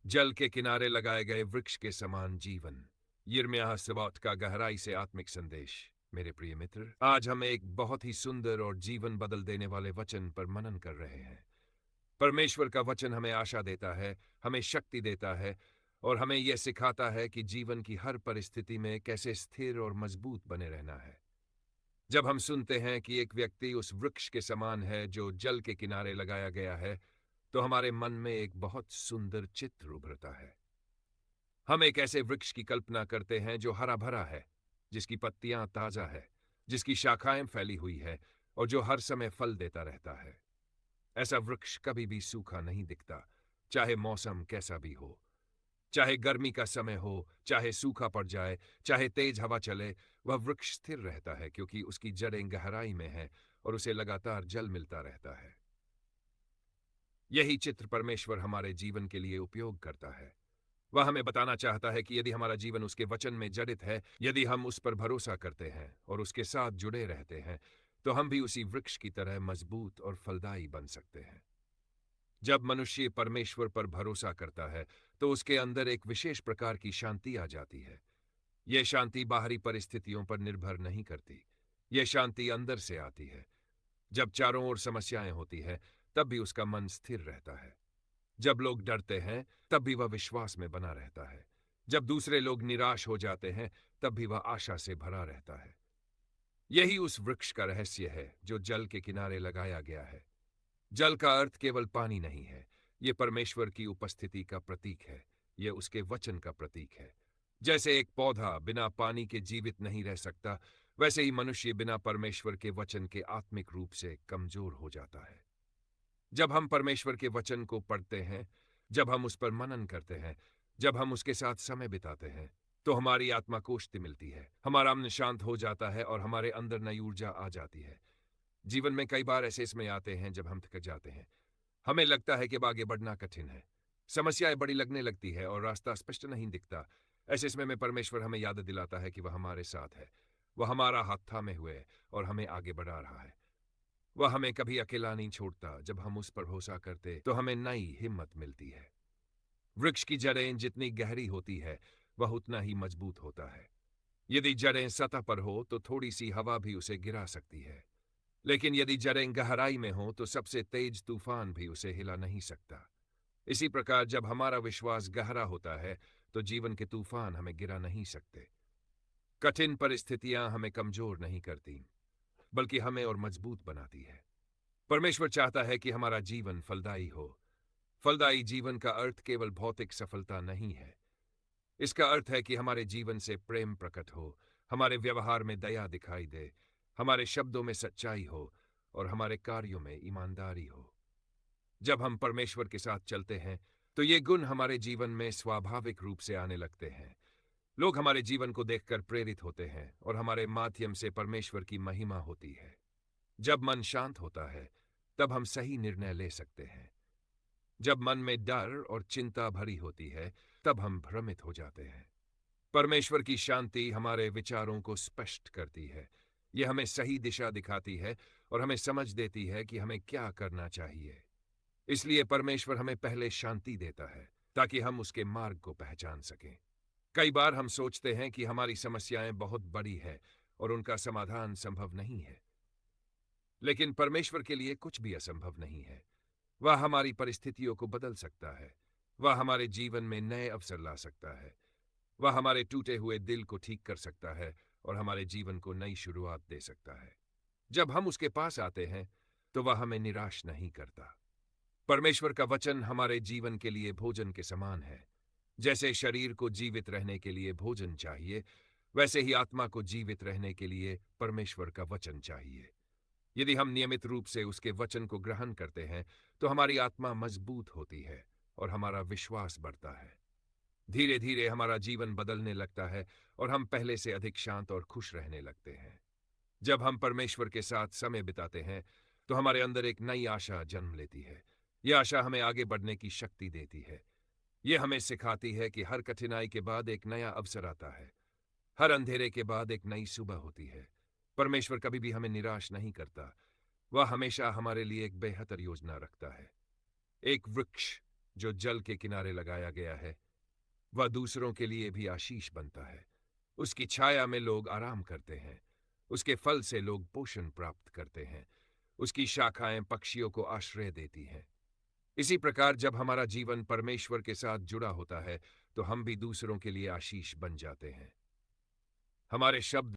जल के किनारे लगाए गए वृक्ष के समान जीवन। यिर्मयाह सबात का गहराई से आत्मिक संदेश। मेरे प्रिय मित्र, आज हम एक बहुत ही सुंदर और जीवन बदल देने वाले वचन पर मनन कर रहे हैं। परमेश्वर का वचन हमें आशा देता है, हमें शक्ति देता है और हमें यह सिखाता है कि जीवन की हर परिस्थिति में कैसे स्थिर और मजबूत बने रहना है। जब हम सुनते हैं कि एक व्यक्ति उस वृक्ष के समान है जो जल के किनारे लगाया गया है, तो हमारे मन में एक बहुत सुंदर चित्र उभरता है। हम एक ऐसे वृक्ष की कल्पना करते हैं जो हरा भरा है, जिसकी पत्तियां ताजा है, जिसकी शाखाएं फैली हुई है और जो हर समय फल देता रहता है। ऐसा वृक्ष कभी भी सूखा नहीं दिखता, चाहे मौसम कैसा भी हो। चाहे गर्मी का समय हो, चाहे सूखा पड़ जाए, चाहे तेज हवा चले, वह वृक्ष स्थिर रहता है क्योंकि उसकी जड़ें गहराई में हैं और उसे लगातार जल मिलता रहता है। यही चित्र परमेश्वर हमारे जीवन के लिए उपयोग करता है। वह हमें बताना चाहता है कि यदि हमारा जीवन उसके वचन में जड़ित है, यदि हम उस पर भरोसा करते हैं और उसके साथ जुड़े रहते हैं, तो हम भी उसी वृक्ष की तरह मजबूत और फलदायी बन सकते हैं। जब मनुष्य परमेश्वर पर भरोसा करता है, तो उसके अंदर एक विशेष प्रकार की शांति आ जाती है। यह शांति बाहरी परिस्थितियों पर निर्भर नहीं करती। यह शांति अंदर से आती है। जब चारों ओर समस्याएं होती हैं, तब भी उसका मन स्थिर रहता है। जब लोग डरते हैं, तब भी वह विश्वास में बना रहता है। जब दूसरे लोग निराश हो जाते हैं, तब भी वह आशा से भरा रहता है। यही उस वृक्ष का रहस्य है जो जल के किनारे लगाया गया है। जल का अर्थ केवल पानी नहीं है, यह परमेश्वर की उपस्थिति का प्रतीक है। यह उसके वचन का प्रतीक है। जैसे एक पौधा बिना पानी के जीवित नहीं रह सकता, वैसे ही मनुष्य बिना परमेश्वर के वचन के आत्मिक रूप से कमजोर हो जाता है। जब हम परमेश्वर के वचन को पढ़ते हैं, जब हम उस पर मनन करते हैं, जब हम उसके साथ समय बिताते हैं, तो हमारी आत्मा को पुष्टि मिलती है, हमारा मन शांत हो जाता है और हमारे अंदर नई ऊर्जा आ जाती है। जीवन में कई बार ऐसे समय आते हैं जब हम थक जाते हैं। हमें लगता है कि अब आगे बढ़ना कठिन है। समस्याएं बड़ी लगने लगती है और रास्ता स्पष्ट नहीं दिखता। ऐसे समय में परमेश्वर हमें याद दिलाता है कि वह हमारे साथ है। वह हमारा हाथ थामे हुए है और हमें आगे बढ़ा रहा है। वह हमें कभी अकेला नहीं छोड़ता। जब हम उस पर भरोसा करते तो हमें नई हिम्मत मिलती है। वृक्ष की जड़ें जितनी गहरी होती है, वह उतना ही मजबूत होता है। यदि जड़ें सतह पर हो तो थोड़ी सी हवा भी उसे गिरा सकती है, लेकिन यदि जड़ें गहराई में हों तो सबसे तेज तूफान भी उसे हिला नहीं सकता। इसी प्रकार जब हमारा विश्वास गहरा होता है, तो जीवन के तूफान हमें गिरा नहीं सकते। कठिन परिस्थितियां हमें कमजोर नहीं करती, बल्कि हमें और मजबूत बनाती है। परमेश्वर चाहता है कि हमारा जीवन फलदायी हो। फलदायी जीवन का अर्थ केवल भौतिक सफलता नहीं है। इसका अर्थ है कि हमारे जीवन से प्रेम प्रकट हो, हमारे व्यवहार में दया दिखाई दे, हमारे शब्दों में सच्चाई हो और हमारे कार्यों में ईमानदारी हो। जब हम परमेश्वर के साथ चलते हैं, तो ये गुण हमारे जीवन में स्वाभाविक रूप से आने लगते हैं। लोग हमारे जीवन को देखकर प्रेरित होते हैं और हमारे माध्यम से परमेश्वर की महिमा होती है। जब मन शांत होता है, तब हम सही निर्णय ले सकते हैं। जब मन में डर और चिंता भरी होती है, तब हम भ्रमित हो जाते हैं। परमेश्वर की शांति हमारे विचारों को स्पष्ट करती है। यह हमें सही दिशा दिखाती है और हमें समझ देती है कि हमें क्या करना चाहिए। इसलिए परमेश्वर हमें पहले शांति देता है, ताकि हम उसके मार्ग को पहचान सकें। कई बार हम सोचते हैं कि हमारी समस्याएं बहुत बड़ी है और उनका समाधान संभव नहीं है। लेकिन परमेश्वर के लिए कुछ भी असंभव नहीं है। वह हमारी परिस्थितियों को बदल सकता है। वह हमारे जीवन में नए अवसर ला सकता है। वह हमारे टूटे हुए दिल को ठीक कर सकता है और हमारे जीवन को नई शुरुआत दे सकता है। जब हम उसके पास आते हैं, तो वह हमें निराश नहीं करता। परमेश्वर का वचन हमारे जीवन के लिए भोजन के समान है। जैसे शरीर को जीवित रहने के लिए भोजन चाहिए, वैसे ही आत्मा को जीवित रहने के लिए परमेश्वर का वचन चाहिए। यदि हम नियमित रूप से उसके वचन को ग्रहण करते हैं, तो हमारी आत्मा मजबूत होती है और हमारा विश्वास बढ़ता है। धीरे धीरे हमारा जीवन बदलने लगता है और हम पहले से अधिक शांत और खुश रहने लगते हैं। जब हम परमेश्वर के साथ समय बिताते हैं, तो हमारे अंदर एक नई आशा जन्म लेती है। यह आशा हमें आगे बढ़ने की शक्ति देती है। यह हमें सिखाती है कि हर कठिनाई के बाद एक नया अवसर आता है। हर अंधेरे के बाद एक नई सुबह होती है। परमेश्वर कभी भी हमें निराश नहीं करता। वह हमेशा हमारे लिए एक बेहतर योजना रखता है। एक वृक्ष जो जल के किनारे लगाया गया है वह दूसरों के लिए भी आशीष बनता है। उसकी छाया में लोग आराम करते हैं। उसके फल से लोग पोषण प्राप्त करते हैं। उसकी शाखाएं पक्षियों को आश्रय देती हैं। इसी प्रकार जब हमारा जीवन परमेश्वर के साथ जुड़ा होता है तो हम भी दूसरों के लिए आशीष बन जाते हैं। हमारे शब्द